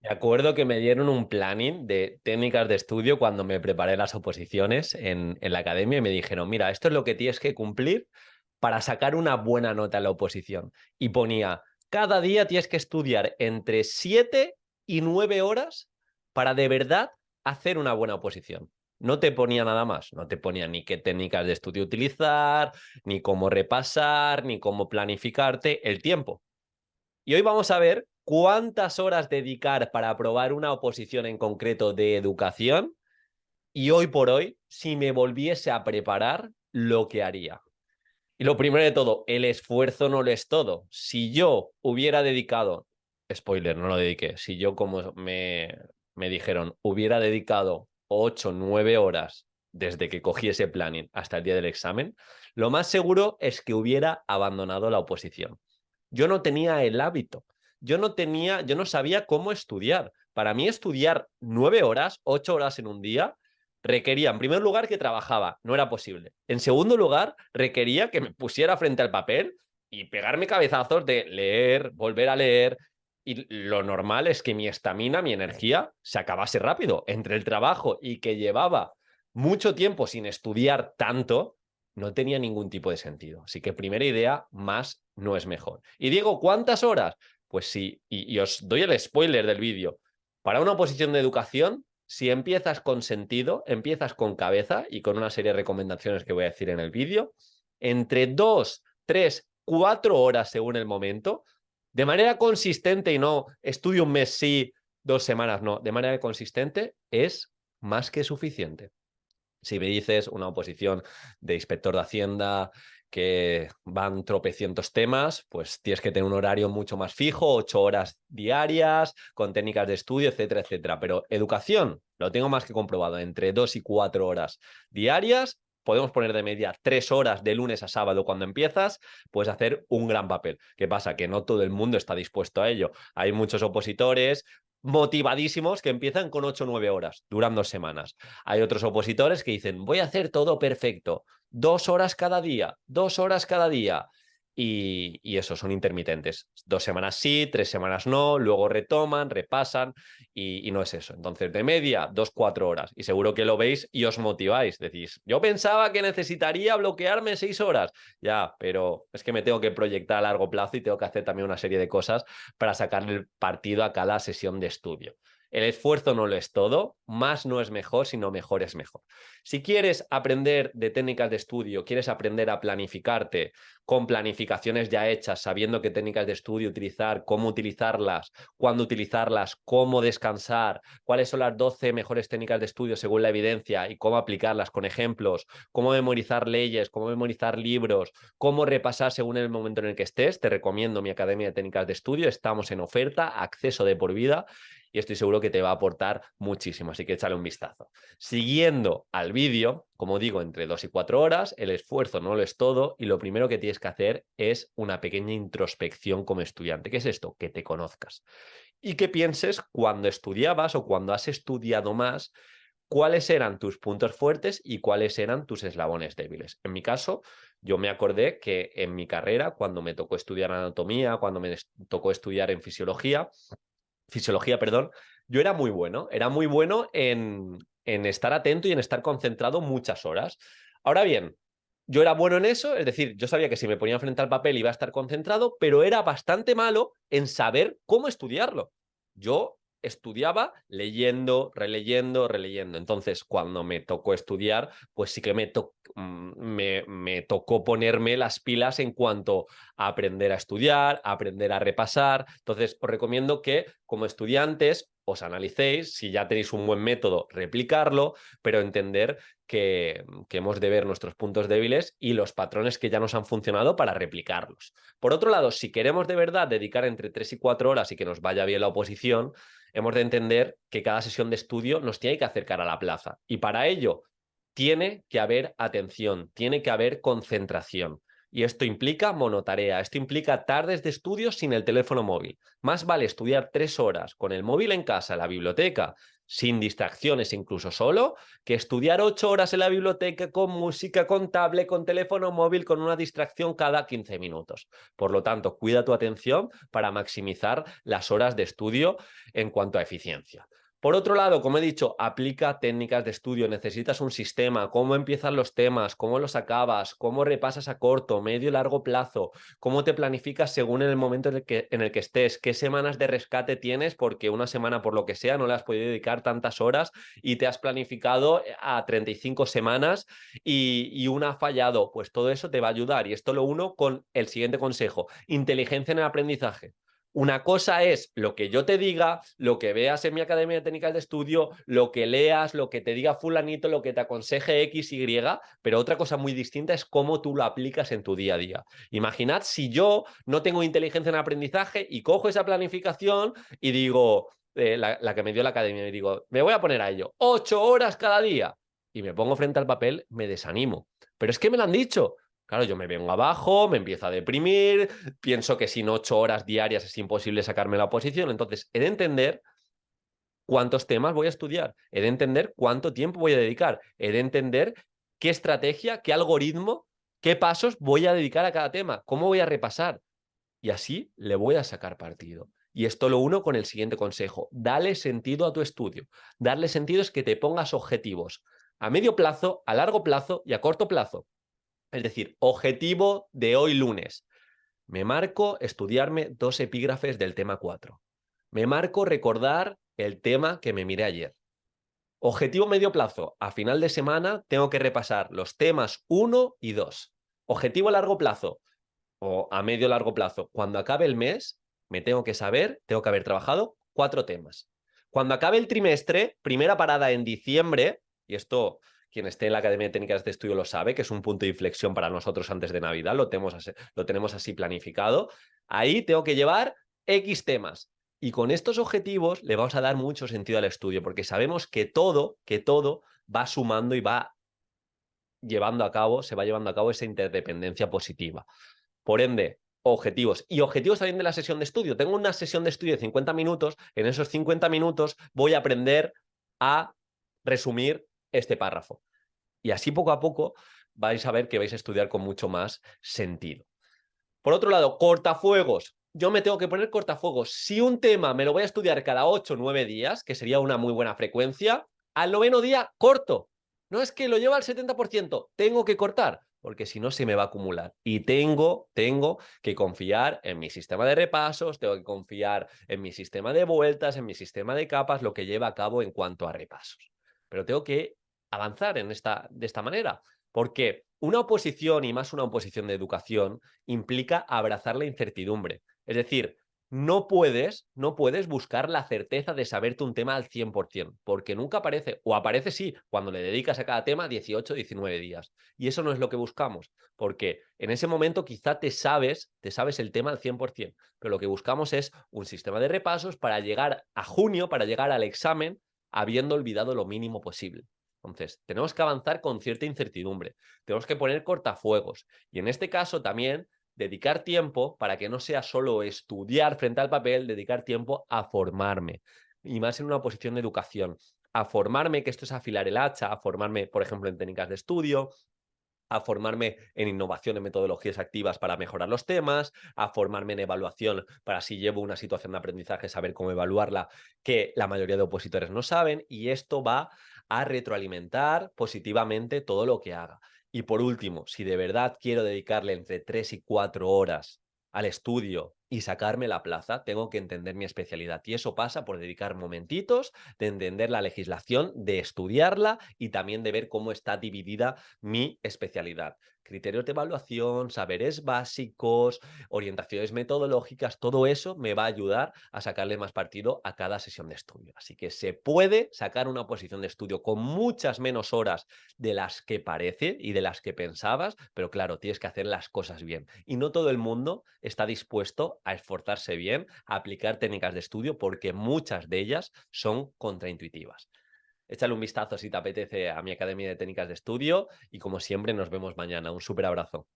Me acuerdo que me dieron un planning de técnicas de estudio cuando me preparé las oposiciones en la academia y me dijeron, mira, esto es lo que tienes que cumplir para sacar una buena nota en la oposición. Y ponía, cada día tienes que estudiar entre 7 y 9 horas para de verdad hacer una buena oposición. No te ponía nada más, no te ponía ni qué técnicas de estudio utilizar, ni cómo repasar, ni cómo planificarte el tiempo. Y hoy vamos a ver cuántas horas dedicar para aprobar una oposición en concreto de educación y hoy por hoy, si me volviese a preparar, lo que haría. Y lo primero de todo, el esfuerzo no lo es todo. Si yo hubiera dedicado, spoiler, no lo dediqué, si yo como me dijeron, hubiera dedicado 8 9 horas desde que cogí ese planning hasta el día del examen, lo más seguro es que hubiera abandonado la oposición. Yo no tenía el hábito, yo no sabía cómo estudiar. Para mí estudiar 9 horas, 8 horas en un día, requería, en primer lugar, que trabajaba, no era posible. En segundo lugar, requería que me pusiera frente al papel y pegarme cabezazos de leer, volver a leer. Y lo normal es que mi estamina, mi energía, se acabase rápido. Entre el trabajo y que llevaba mucho tiempo sin estudiar tanto, no tenía ningún tipo de sentido. Así que primera idea, más no es mejor. Y digo, ¿cuántas horas? Pues sí, y os doy el spoiler del vídeo. Para una oposición de educación, si empiezas con sentido, empiezas con cabeza y con una serie de recomendaciones que voy a decir en el vídeo, entre 2, 3, 4 horas según el momento, de manera consistente y no estudio un mes sí, 2 semanas no, de manera consistente es más que suficiente. Si me dices una oposición de inspector de Hacienda que van tropecientos temas, pues tienes que tener un horario mucho más fijo, 8 horas diarias, con técnicas de estudio, etcétera, etcétera. Pero educación, lo tengo más que comprobado, entre 2 y 4 horas diarias, podemos poner de media 3 horas de lunes a sábado cuando empiezas, puedes hacer un gran papel. ¿Qué pasa? Que no todo el mundo está dispuesto a ello. Hay muchos opositores motivadísimos que empiezan con 8 o 9 horas, duran 2 semanas. Hay otros opositores que dicen, voy a hacer todo perfecto, 2 horas cada día, 2 horas cada día. Y eso, son intermitentes. 2 semanas sí, 3 semanas no, luego retoman, repasan y no es eso. Entonces, de media, 2, 4 horas. Y seguro que lo veis y os motiváis. Decís, yo pensaba que necesitaría bloquearme 6 horas. Ya, pero es que me tengo que proyectar a largo plazo y tengo que hacer también una serie de cosas para sacarle el partido a cada sesión de estudio. El esfuerzo no lo es todo, más no es mejor, sino mejor es mejor. Si quieres aprender de técnicas de estudio, quieres aprender a planificarte con planificaciones ya hechas, sabiendo qué técnicas de estudio utilizar, cómo utilizarlas, cuándo utilizarlas, cómo descansar, cuáles son las 12 mejores técnicas de estudio según la evidencia y cómo aplicarlas con ejemplos, cómo memorizar leyes, cómo memorizar libros, cómo repasar según el momento en el que estés, te recomiendo mi Academia de Técnicas de Estudio, estamos en oferta, acceso de por vida y estoy seguro que te va a aportar muchísimo, así que échale un vistazo. Siguiendo al vídeo, como digo, entre 2 y 4 horas, el esfuerzo no lo es todo y lo primero que tienes que hacer es una pequeña introspección como estudiante. ¿Qué es esto? Que te conozcas y que pienses cuando estudiabas o cuando has estudiado más, cuáles eran tus puntos fuertes y cuáles eran tus eslabones débiles. En mi caso, yo me acordé que en mi carrera, cuando me tocó estudiar anatomía, cuando me tocó estudiar en fisiología, perdón, yo era muy bueno en estar atento y en estar concentrado muchas horas. Ahora bien, yo era bueno en eso, es decir, yo sabía que si me ponía frente al papel iba a estar concentrado, pero era bastante malo en saber cómo estudiarlo. Yo estudiaba leyendo, releyendo, releyendo. Entonces, cuando me tocó estudiar, pues sí que me tocó ponerme las pilas en cuanto a aprender a estudiar, a aprender a repasar. Entonces, os recomiendo que como estudiantes os analicéis, si ya tenéis un buen método, replicarlo, pero entender que hemos de ver nuestros puntos débiles y los patrones que ya nos han funcionado para replicarlos. Por otro lado, si queremos de verdad dedicar entre 3 y 4 horas y que nos vaya bien la oposición, hemos de entender que cada sesión de estudio nos tiene que acercar a la plaza y para ello tiene que haber atención, tiene que haber concentración. Y esto implica monotarea, esto implica tardes de estudio sin el teléfono móvil. Más vale estudiar 3 horas con el móvil en casa, en la biblioteca, sin distracciones incluso solo, que estudiar 8 horas en la biblioteca con música, con tablet, con teléfono móvil, con una distracción cada 15 minutos. Por lo tanto, cuida tu atención para maximizar las horas de estudio en cuanto a eficiencia. Por otro lado, como he dicho, aplica técnicas de estudio. Necesitas un sistema, cómo empiezan los temas, cómo los acabas, cómo repasas a corto, medio y largo plazo, cómo te planificas según el momento en el que estés, qué semanas de rescate tienes, porque una semana, por lo que sea, no le has podido dedicar tantas horas y te has planificado a 35 semanas y una ha fallado. Pues todo eso te va a ayudar. Y esto lo uno con el siguiente consejo: inteligencia en el aprendizaje. Una cosa es lo que yo te diga, lo que veas en mi Academia de Técnicas de Estudio, lo que leas, lo que te diga fulanito, lo que te aconseje X, Y, pero otra cosa muy distinta es cómo tú lo aplicas en tu día a día. Imaginad si yo no tengo inteligencia en aprendizaje y cojo esa planificación y digo, la que me dio la Academia, y digo, me voy a poner a ello, 8 horas cada día, y me pongo frente al papel, me desanimo. Pero es que me lo han dicho. Claro, yo me vengo abajo, me empiezo a deprimir, pienso que sin 8 horas diarias es imposible sacarme la oposición. Entonces, he de entender cuántos temas voy a estudiar, he de entender cuánto tiempo voy a dedicar, he de entender qué estrategia, qué algoritmo, qué pasos voy a dedicar a cada tema, cómo voy a repasar. Y así le voy a sacar partido. Y esto lo uno con el siguiente consejo: dale sentido a tu estudio. Darle sentido es que te pongas objetivos a medio plazo, a largo plazo y a corto plazo. Es decir, objetivo de hoy lunes: me marco estudiarme 2 epígrafes del tema 4. Me marco recordar el tema que me miré ayer. Objetivo medio plazo: a final de semana tengo que repasar los temas 1 y 2. Objetivo a largo plazo o a medio largo plazo: cuando acabe el mes, me tengo que saber, tengo que haber trabajado 4 temas. Cuando acabe el trimestre, primera parada en diciembre, y esto quien esté en la Academia de Técnicas de Estudio lo sabe, que es un punto de inflexión para nosotros antes de Navidad, lo tenemos así planificado. Ahí tengo que llevar X temas. Y con estos objetivos le vamos a dar mucho sentido al estudio, porque sabemos que todo va sumando y va llevando a cabo, se va llevando a cabo esa interdependencia positiva. Por ende, objetivos. Y objetivos también de la sesión de estudio. Tengo una sesión de estudio de 50 minutos. En esos 50 minutos voy a aprender a resumir este párrafo. Y así poco a poco vais a ver que vais a estudiar con mucho más sentido. Por otro lado, cortafuegos. Yo me tengo que poner cortafuegos. Si un tema me lo voy a estudiar cada 8 o 9 días, que sería una muy buena frecuencia, al 9.º día corto. No es que lo lleva al 70%, tengo que cortar, porque si no se me va a acumular. Y tengo que confiar en mi sistema de repasos, tengo que confiar en mi sistema de vueltas, en mi sistema de capas, lo que lleva a cabo en cuanto a repasos. Pero tengo que avanzar de esta manera, porque una oposición, y más una oposición de educación, implica abrazar la incertidumbre. Es decir, no puedes buscar la certeza de saberte un tema al 100%, porque nunca aparece, o aparece sí, cuando le dedicas a cada tema 18, 19 días. Y eso no es lo que buscamos, porque en ese momento quizá te sabes el tema al 100%, pero lo que buscamos es un sistema de repasos para llegar a junio, para llegar al examen, habiendo olvidado lo mínimo posible. Entonces, tenemos que avanzar con cierta incertidumbre, tenemos que poner cortafuegos y en este caso también dedicar tiempo para que no sea solo estudiar frente al papel, dedicar tiempo a formarme y más en una posición de educación, a formarme, que esto es afilar el hacha, a formarme, por ejemplo, en técnicas de estudio, a formarme en innovación en metodologías activas para mejorar los temas, a formarme en evaluación para si llevo una situación de aprendizaje saber cómo evaluarla, que la mayoría de opositores no saben, y esto va a retroalimentar positivamente todo lo que haga. Y por último, si de verdad quiero dedicarle entre 3 y 4 horas al estudio y sacarme la plaza, tengo que entender mi especialidad. Y eso pasa por dedicar momentitos de entender la legislación, de estudiarla y también de ver cómo está dividida mi especialidad. Criterios de evaluación, saberes básicos, orientaciones metodológicas, todo eso me va a ayudar a sacarle más partido a cada sesión de estudio. Así que se puede sacar una posición de estudio con muchas menos horas de las que parece y de las que pensabas, pero claro, tienes que hacer las cosas bien. Y no todo el mundo está dispuesto a esforzarse bien, a aplicar técnicas de estudio, porque muchas de ellas son contraintuitivas. Échale un vistazo si te apetece a mi Academia de Técnicas de Estudio y como siempre nos vemos mañana. Un súper abrazo.